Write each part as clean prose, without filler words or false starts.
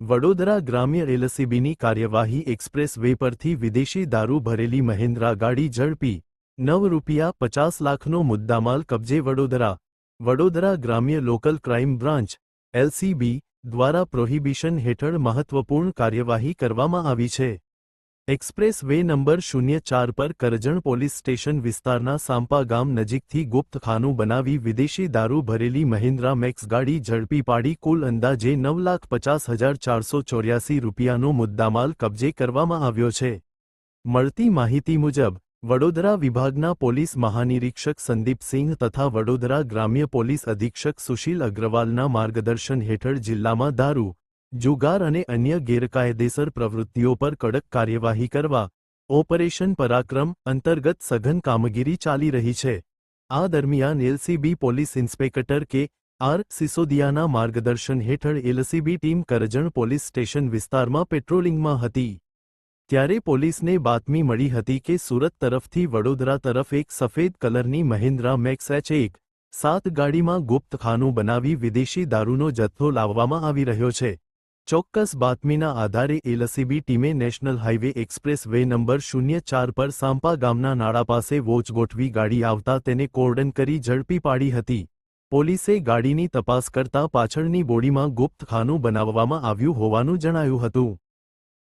વડોદરા ગ્રામ્ય એલસીબીની કાર્યવાહી express way પરથી વિદેશી દારૂ ભરેલી મહિન્દ્રા ગાડી ઝડપી ₹50,00,000નો મુદ્દામાલ કબજે વડોદરા ગ્રામ્ય લોકલ ક્રાઇમ બ્રાન્ચ એલસીબી દ્વારા પ્રોહિબિશન હેઠળ મહત્વપૂર્ણ કાર્યવાહી કરવામાં આવી છે। એક્સપ્રેસ વે નંબર 04 પર કરજણ પોલીસ સ્ટેશન વિસ્તારના સાંપા ગામ નજીકથી ગુપ્તખાનું બનાવી વિદેશી દારૂ ભરેલી મહિન્દ્રા મેક્સ ગાડી ઝડપી પાડી કુલ અંદાજે ₹9,50,484નો મુદ્દામાલ કબજે કરવામાં આવ્યો છે। મળતી માહિતી મુજબ વડોદરા વિભાગના પોલીસ મહાનિરીક્ષક સંદીપસિંહ તથા વડોદરા ગ્રામ્ય પોલીસ અધિક્ષક સુશીલ અગ્રવાલના માર્ગદર્શન હેઠળ જિલ્લામાં દારૂ જુગાર અને અન્ય ગેરકાયદેસર પ્રવૃત્તિઓ પર કડક કાર્યવાહી કરવા ઓપરેશન પરાક્રમ અંતર્ગત સઘન કામગીરી ચાલી રહી છે। આ દરમિયાન એલસીબી પોલીસ ઇન્સ્પેક્ટર કે.આર. સિસોદિયાના માર્ગદર્શન હેઠળ LCB team Karjan police station વિસ્તારમાં પેટ્રોલિંગમાં હતી ત્યારે પોલીસને બાતમી મળી હતી કે સુરત તરફથી વડોદરા તરફ એક સફેદ કલરની મહિન્દ્રા મેક્સ H1-7 ગાડીમાં ગુપ્તખાનું બનાવી વિદેશી દારૂનો જથ્થો લાવવામાં આવી રહ્યો છે। ચોક્કસ બાતમીના આધારે એલસીબી ટીમે national highway express way number 04 પર સાંપા ગામના નાળા પાસે વોચ ગોઠવી ગાડી આવતા તેને કોર્ડન કરી ઝડપી પાડી હતી। પોલીસે ગાડીની તપાસ કરતા પાછળની બોડીમાં ગુપ્તખાનું બનાવવામાં આવ્યું હોવાનું જણાયું હતું।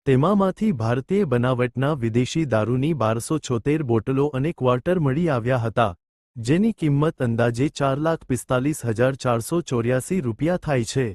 તેમાંથી ભારતીય બનાવટના વિદેશી દારૂની 1276 બોટલો અને ક્વાર્ટર મળી આવ્યા હતા, જેની કિંમત અંદાજે ₹4,45,484 થાય છે।